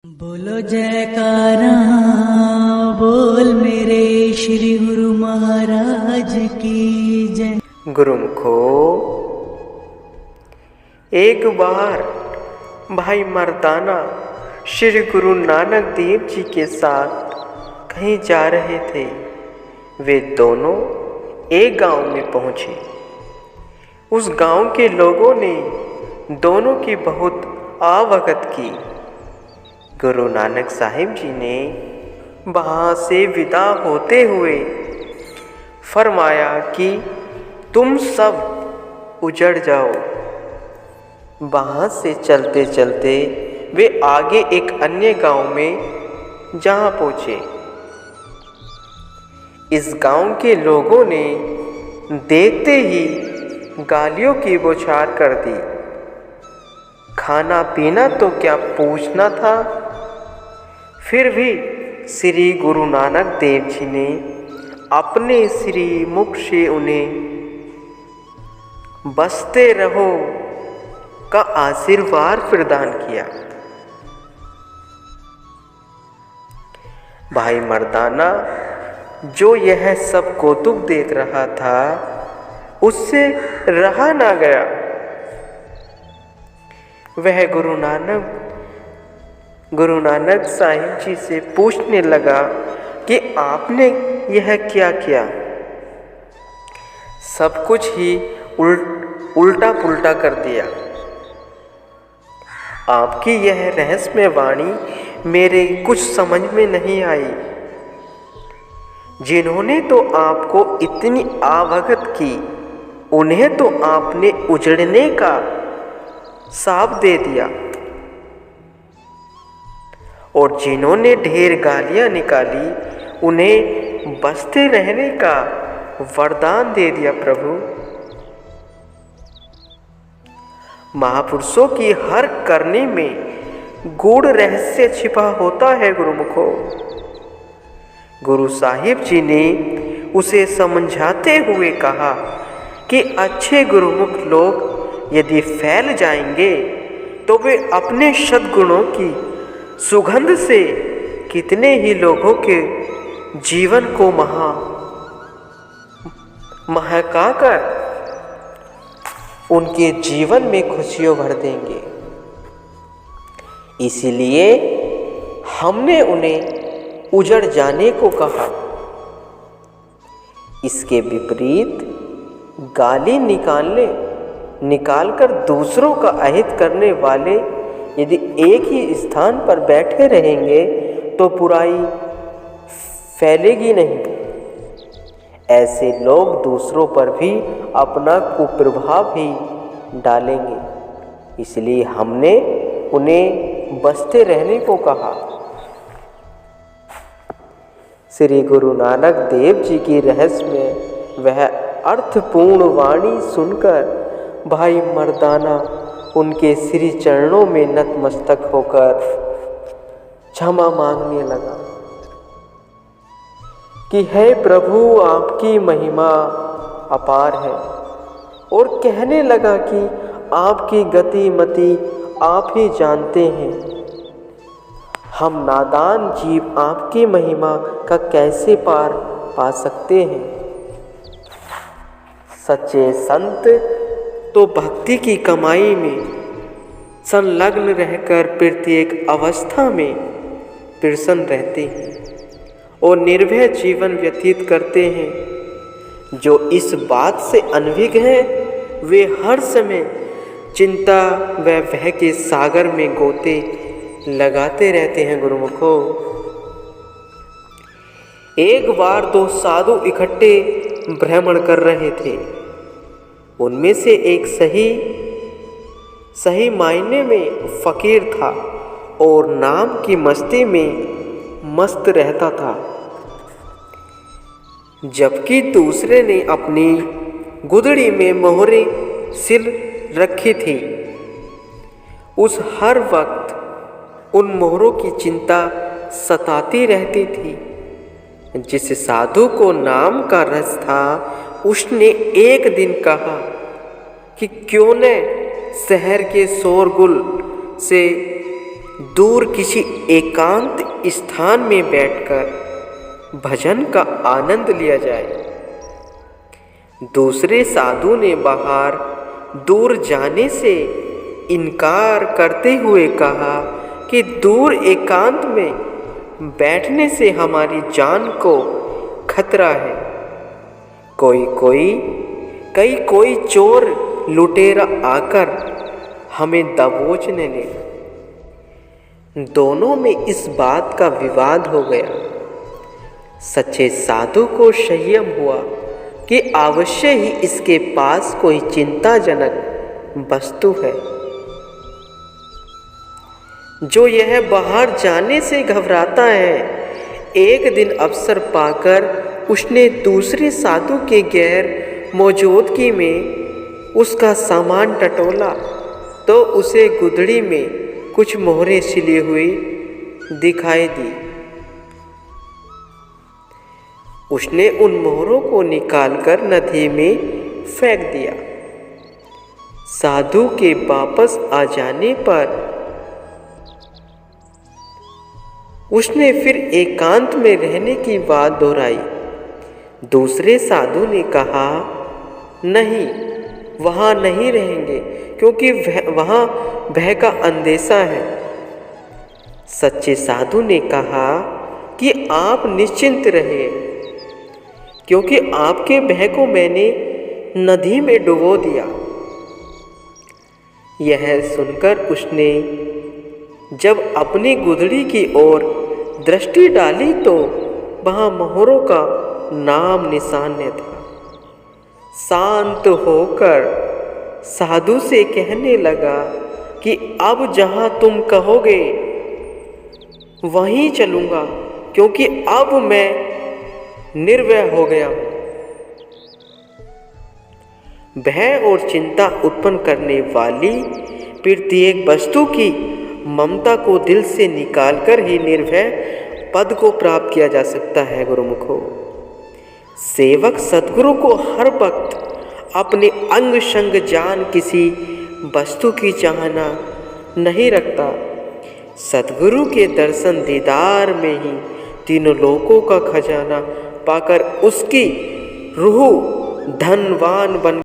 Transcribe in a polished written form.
बोलो जयकारा बोल मेरे श्री गुरु महाराज की जय। गुरुमुखो, एक बार भाई मर्दाना श्री गुरु नानक देव जी के साथ कहीं जा रहे थे। वे दोनों एक गांव में पहुंचे। उस गांव के लोगों ने दोनों की बहुत आवभगत की। गुरु नानक साहिब जी ने वहाँ से विदा होते हुए फरमाया कि तुम सब उजड़ जाओ। वहाँ से चलते चलते वे आगे एक अन्य गांव में जहाँ पहुँचे। इस गांव के लोगों ने देखते ही गालियों की बौछार कर दी। खाना पीना तो क्या पूछना था। फिर भी श्री गुरु नानक देव जी ने अपने श्री मुख से उन्हें बसते रहो का आशीर्वाद प्रदान किया। भाई मर्दाना जो यह सब कौतुक देख रहा था, उससे रहा ना गया। वह गुरु नानक साहिब जी से पूछने लगा कि आपने यह क्या किया। सब कुछ ही उल्टा पुल्टा कर दिया। आपकी यह रहस्यमय वाणी मेरे कुछ समझ में नहीं आई। जिन्होंने तो आपको इतनी आवभगत की, उन्हें तो आपने उजड़ने का साप दे दिया, और जिन्होंने ढेर गालियां निकाली, उन्हें बसते रहने का वरदान दे दिया। प्रभु, महापुरुषों की हर करनी में गूढ़ रहस्य छिपा होता है। गुरुमुखो, गुरु साहिब जी ने उसे समझाते हुए कहा कि अच्छे गुरुमुख लोग यदि फैल जाएंगे तो वे अपने सद्गुणों की सुगंध से कितने ही लोगों के जीवन को महकाकर उनके जीवन में खुशियों भर देंगे। इसीलिए हमने उन्हें उजड़ जाने को कहा। इसके विपरीत गाली निकालकर दूसरों का अहित करने वाले यदि एक ही स्थान पर बैठे रहेंगे तो बुराई फैलेगी नहीं। ऐसे लोग दूसरों पर भी अपना कुप्रभाव ही डालेंगे। इसलिए हमने उन्हें बसते रहने को कहा। श्री गुरु नानक देव जी की रहस्य में वह अर्थपूर्ण वाणी सुनकर भाई मर्दाना उनके श्री चरणों में नतमस्तक होकर क्षमा मांगने लगा कि हे प्रभु, आपकी महिमा अपार है, और कहने लगा कि आपकी गति मति आप ही जानते हैं। हम नादान जीव आपकी महिमा का कैसे पार पा सकते हैं। सच्चे संत तो भक्ति की कमाई में संलग्न रहकर प्रत्येक अवस्था में प्रसन्न रहते हैं और निर्भय जीवन व्यतीत करते हैं। जो इस बात से अनभिज्ञ हैं, वे हर समय चिंता व भय के सागर में गोते लगाते रहते हैं। गुरुमुखो, एक बार दो साधु इकट्ठे भ्रमण कर रहे थे। उनमें से एक सही मायने में फकीर था और नाम की मस्ती में मस्त रहता था, जबकि दूसरे ने अपनी गुदड़ी में मोहरे सिल रखी थी। उस हर वक्त उन मोहरों की चिंता सताती रहती थी। जिस साधु को नाम का रस था, उसने एक दिन कहा कि क्यों न शहर के शोरगुल से दूर किसी एकांत स्थान में बैठकर भजन का आनंद लिया जाए। दूसरे साधु ने बाहर दूर जाने से इनकार करते हुए कहा कि दूर एकांत में बैठने से हमारी जान को खतरा है। कोई चोर लुटेरा आकर हमें दबोचने ले। दोनों में इस बात का विवाद हो गया। सच्चे साधु को संयम हुआ कि अवश्य ही इसके पास कोई चिंताजनक वस्तु है, जो यह बाहर जाने से घबराता है। एक दिन अवसर पाकर उसने दूसरे साधु के गैर मौजूदगी में उसका सामान टटोला तो उसे गुदड़ी में कुछ मोहरें सिली हुई दिखाई दी। उसने उन मोहरों को निकालकर नदी में फेंक दिया। साधु के वापस आ जाने पर उसने फिर एकांत में रहने की बात दोहराई। दूसरे साधु ने कहा, नहीं, वहाँ नहीं रहेंगे, क्योंकि वहाँ भय का अंदेशा है। सच्चे साधु ने कहा कि आप निश्चिंत रहिए, क्योंकि आपके भय को मैंने नदी में डुबो दिया। यह सुनकर उसने जब अपनी गुदड़ी की ओर दृष्टि डाली तो वहाँ मोहरों का नाम निशान न था। शांत होकर साधु से कहने लगा कि अब जहाँ तुम कहोगे वहीं चलूँगा, क्योंकि अब मैं निर्भय हो गया हूँ। भय और चिंता उत्पन्न करने वाली प्रत्येक वस्तु की ममता को दिल से निकालकर ही निर्भय पद को प्राप्त किया जा सकता है। गुरुमुखो, सेवक सद्गुरु को हर वक्त अपने अंग संग जान किसी वस्तु की चाहना नहीं रखता। सद्गुरु के दर्शन दीदार में ही तीनों लोकों का खजाना पाकर उसकी रूह धनवान बन